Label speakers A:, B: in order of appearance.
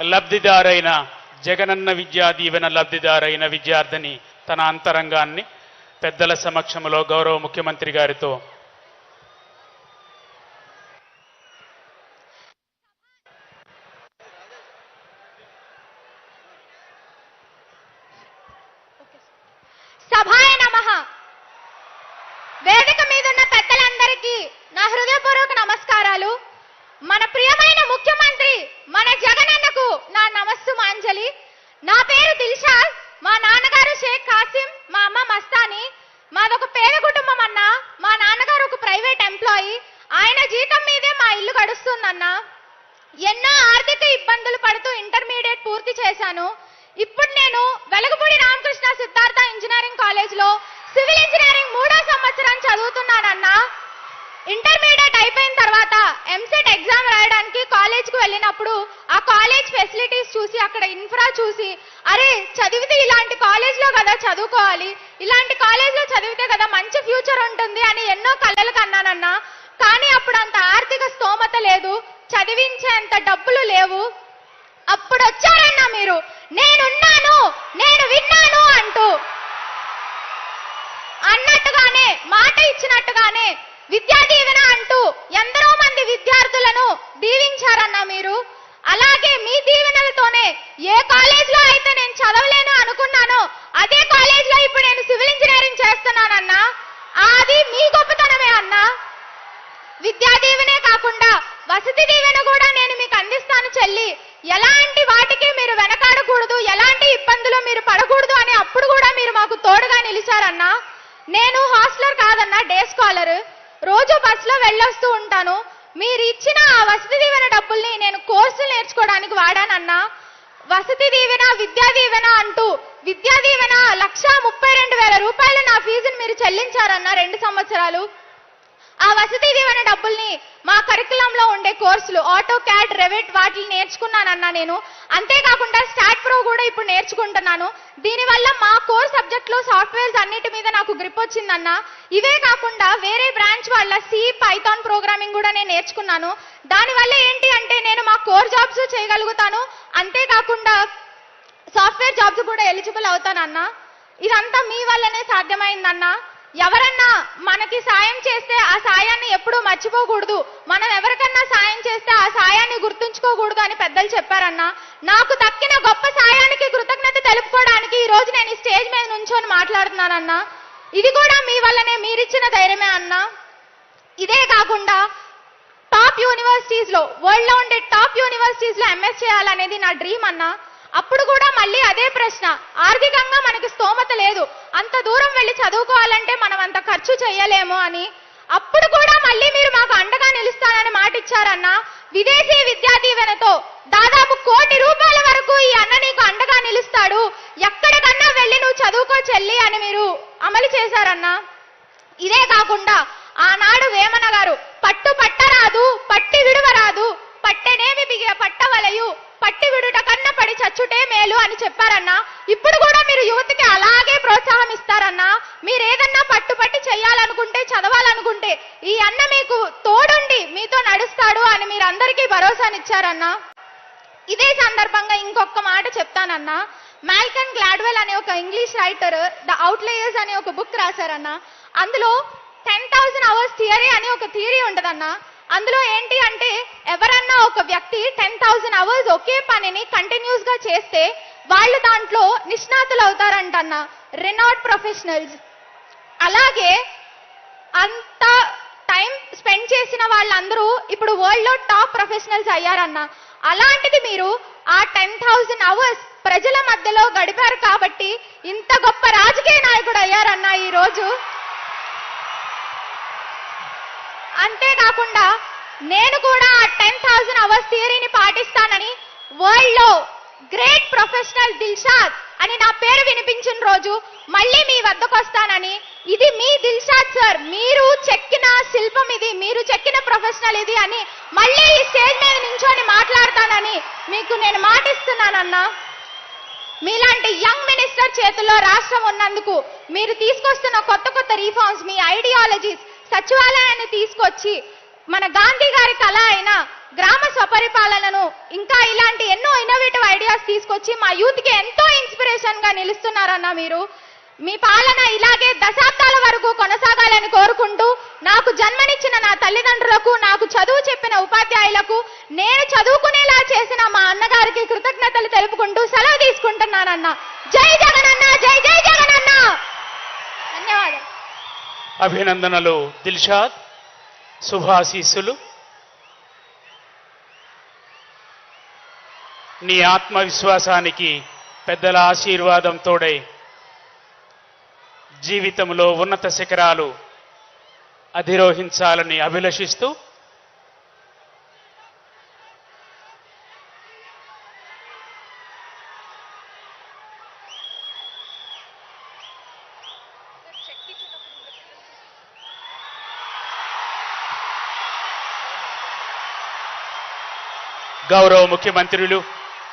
A: లబ్ధిదారైన జగనన్న విద్యా దీవెన లబ్ధిదారైన విద్యార్థిని తన అంతరంగాన్ని పెద్దల సమక్షంలో గౌరవ ముఖ్యమంత్రి గారితో
B: సభాయ నమః. వేదిక మీద ఉన్న పెద్దలందరికీ నా హృదయపూర్వక నమస్కారాలు. మన ప్రియమైన ముఖ్యమంత్రి మన జగనన్నకు నా నమస్సుమాంజలి. నా పేరు దిల్షాద్. మా నాన్నగారు షేక్ కాసిం, మా అమ్మ మస్తాని. మాదొక పేద కుటుంబం అన్న. మా నాన్నగారు ఒక ప్రైవేట్ ఎంప్లాయీ. ఆయన జీతం మీదే మా ఇల్లు గడుస్తుందన్న. ఎన్నో ఆర్థిక ఇబ్బందులు పడుతూ ఇంటర్మీడియట్ పూర్తి చేశాను. ఇప్పుడు నేను వెలగపూడి రామకృష్ణ సిద్ధార్థ ఇంజనీరింగ్ కాలేజ్లో సివిల్ ఇంజనీరింగ్ 3వ సంవత్సరం చదువుతున్నానన్నా. ఇంటర్మీడియట్ అయిపోయిన తర్వాత ఎంసెట్ ఎగ్జామ్ రాయడానికి కాలేజ్కి వెళ్ళినప్పుడు ఆ కాలేజ్ ఫెసిలిటీస్ చూసి, అక్కడ ఇన్ఫ్రా చూసి, అరే చదివితే ఇలాంటి కాలేజ్లో కదా చదువుకోవాలి, ఇలాంటి కాలేజ్లో చదివితే కదా మంచి ఫ్యూచర్ ఉంటుంది అని ఎన్నో కలలు కన్నానన్నా. కానీ అప్పుడు అంత ఆర్థిక స్తోమత లేదు, చదివించేంత డబ్బులు లేవు. అప్పుడు వచ్చారన్నా మీరు, నేనున్నాను, నేను విన్నాను అంటూ. అన్నట్టుగానే, మాట ఇచ్చినట్టుగానే విద్యా దీవెన అంటూ ఎందరో మంది విద్యార్థులను దీవించారన్నా మీరు. అలాగే మీ దీవెనలతోనే ఏ కాలేజ్లో అయితే నేను చదవలేను అనుకున్నానో అదే కాలేజ్లో ఇప్పుడు నేను సివిల్ ఇంజనీరింగ్ చేస్తున్నానన్నా. అది మీ గొప్పతనమే అన్నా. విద్యా దీవెనే కాకుండా వసతి దీవెన కూడా నేను మీకు అందిస్తాను చెల్లి. ఎలాంటి వాటికి మీరు వెనకాడకూడదు, ఎలాంటి ఇబ్బందులు మీరు పడకూడదు అని అప్పుడు కూడా మీరు మాకు తోడుగా నిలిచారన్నా. నేను హాస్టలర్ కాదన్నా, డే స్కాలర్. రోజు బస్సులో వెళ్ళొస్తూ ఉంటాను. మీరు ఇచ్చిన ఆ వసతి దీవెన డబ్బుల్ని నేను కోర్సులు నేర్చుకోవడానికి వాడానన్నా. వసతి దీవెన, విద్యా దీవెన అంటూ విద్యా దీవెన 1,32,000 రూపాయలు నా ఫీజుని మీరు చెల్లించారన్నా 2 సంవత్సరాలు. ఆ వసతి దీవెన డబ్బుల్ని మా కరికులంలో ఉండే కోర్సులు ఆటో క్యాడ్, రెవిట్ వాటిని నేర్చుకున్నానన్నా నేను. అంతేకాకుండా స్టాట్ ప్రో కూడా ఇప్పుడు నేర్చుకుంటున్నాను. దీనివల్ల మా కోర్ సబ్జెక్ట్లో సాఫ్ట్వేర్స్ అన్నిటి మీద నాకు గ్రిప్ వచ్చిందన్నా. ఇవే కాకుండా వేరే బ్రాంచ్ వాళ్ళ సి, పైథాన్ ప్రోగ్రామింగ్ కూడా నేను నేర్చుకున్నాను. దానివల్ల ఏంటి అంటే నేను మా కోర్ జాబ్స్ చేయగలుగుతాను, అంతేకాకుండా సాఫ్ట్వేర్ జాబ్స్ కూడా ఎలిజిబుల్ అవుతానన్నా. ఇదంతా మీ వల్లనే సాధ్యమైందన్నా. ఎవరన్నా మనకి సాయం చేస్తే ఆ సాయాన్ని ఎప్పుడూ మర్చిపోకూడదు, మనం ఎవరికన్నా సాయం చేస్తే ఆ సాయాన్ని గుర్తుంచుకోకూడదు అని పెద్దలు చెప్పారన్నా. నాకు దక్కిన గొప్ప సాయానికి కృతజ్ఞత తెలుపుకోవడానికి ఈ రోజు నేను ఈ స్టేజ్ మీద నుంచొని మాట్లాడుతున్నానన్నా. ఇది కూడా మీ వల్లనే, మీరిచ్చిన ధైర్యమే అన్నా. ఇదే కాకుండా టాప్ యూనివర్సిటీస్లో, వరల్డ్లో ఉండే టాప్ యూనివర్సిటీస్లో ఎంఎస్ చేయాలనేది నా డ్రీమ్ అన్నా. అప్పుడు కూడా మళ్ళీ అదే ప్రశ్న, ఆర్థికంగా మనకి స్తోమత లేదు, అంత దూరం వెళ్ళి చదువుకోవాలంటే మనం అంత ఖర్చు చేయలేము అని. అప్పుడు కూడా మళ్ళీ మీరు మాకు అండగా నిలుస్తానని మాట ఇచ్చారన్నా. విదేశీ విద్యా దీవెనతో దాదాపు 1 కోటి రూపాయల వరకు ఈ అన్న నీకు అండగా నిలుస్తాడు, ఎక్కడికన్నా వెళ్ళి నువ్వు చదువుకో చెల్లి అని మీరు అమలు చేశారన్నా. ఇదే కాకుండా ఆనాడు వేమన గారు పట్టు పట్టరాదు, పట్టి విడువరాదు, పట్టెనేమి బిగియ పట్టవలయు, పట్టి విడుట కన్న పడి చచ్చుటే మేలు అని చెప్పారన్నా. ఇప్పుడు కూడా మీరు యువతకి అలాగే ప్రోత్సాహం ఇస్తారన్నా. మీరు ఏదన్నా పట్టుపట్టి చెయ్యాలనుకుంటే, చదవాలనుకుంటే ఈ అన్న మీకు తోడుండి మీతో నడుస్తాడు అని మీరు అందరికీ భరోసానిచ్చారన్నా. ఇదే సందర్భంగా ఇంకొక మాట చెప్తానన్నా. మాల్కమ్ గ్లాడ్వెల్ అనే ఒక ఇంగ్లీష్ రైటర్ ద అవుట్లయర్స్ అనే ఒక బుక్ రాశారన్నా. అందులో 10,000 అవర్స్ థియరీ అని ఒక థియరీ ఉంటుందన్నా. అందులో ఏంటి అంటే ఎవరన్నా ఒక వ్యక్తి 10,000 అవర్స్ ఒకే పనిని కంటిన్యూస్ గా చేస్తే వాళ్ళు దాంట్లో నిష్ణాతులు అవుతారంటన్నా, రెనాట్ ప్రొఫెషనల్స్. అలాగే అంత టైం స్పెండ్ చేసిన వాళ్ళందరూ ఇప్పుడు వరల్డ్ లో టాప్ ప్రొఫెషనల్స్ అయ్యారన్నా. అలాంటిది మీరు ఆ 10,000 అవర్స్ ప్రజల మధ్యలో గడిపారు కాబట్టి ఇంత గొప్ప రాజకీయ నాయకుడు అయ్యారన్నా ఈ రోజు. అంతేకాకుండా నేను కూడా ఆ 10,000 అవర్స్ థియరీని పాటిస్తానని వరల్డ్ లో గ్రేట్ ప్రొఫెషనల్ దిల్షాద్ అని నా పేరు వినిపించిన రోజు మళ్ళీ మీ వద్దకు వస్తానని, ఇది మీ దిల్షాద్ సార్, మీరు చెక్కిన శిల్పం ఇది, మీరు చెక్కిన ప్రొఫెషనల్ ఇది అని మళ్ళీ ఈ స్టేజ్ మీద నించొని మాట్లాడతానని మీకు నేను మాటిస్తున్నానన్నా. మీలాంటి యంగ్ మినిస్టర్ చేతుల్లో రాష్ట్రం ఉన్నందుకు మీరు తీసుకొస్తున్న కొత్త కొత్త రిఫార్మ్స్, మీ ఐడియాలజీస్, సచివాలయాన్ని తీసుకొచ్చి మన గాంధీ గారి కళ అయిన గ్రామ స్వపరిపాలనను ఇంకా ఇలాంటి ఎన్నో ఇన్నోవేటివ్ వచ్చి మా యూత్కి ఎంతో ఇన్స్పిరేషన్గా నిలుస్తున్నారన్న మీరు. మీ పాలన ఇలాగే దశాబ్దాల వరకు కొనసాగాలని కోరుకుంటూ నాకు జన్మనిచ్చిన నా తల్లిదండ్రులకు, నాకు చదువు చెప్పిన ఉపాధ్యాయులకు, నేను చదువుకునేలా చేసిన మా అన్నగారికి కృతజ్ఞతలు తెలుపుకుంటూ సెలవు తీసుకుంటున్నానన్న. జై జగనన్న, జై జై జగనన్న. ధన్యవాదాలు.
A: అభినందనలు దిల్షాద్, శుభాశీస్సులు. నీ ఆత్మవిశ్వాసానికి పెద్దల ఆశీర్వాదం తోడై జీవితంలో ఉన్నత శిఖరాలు అధిరోహించాలని అభిలషిస్తూ గౌరవ ముఖ్యమంత్రులు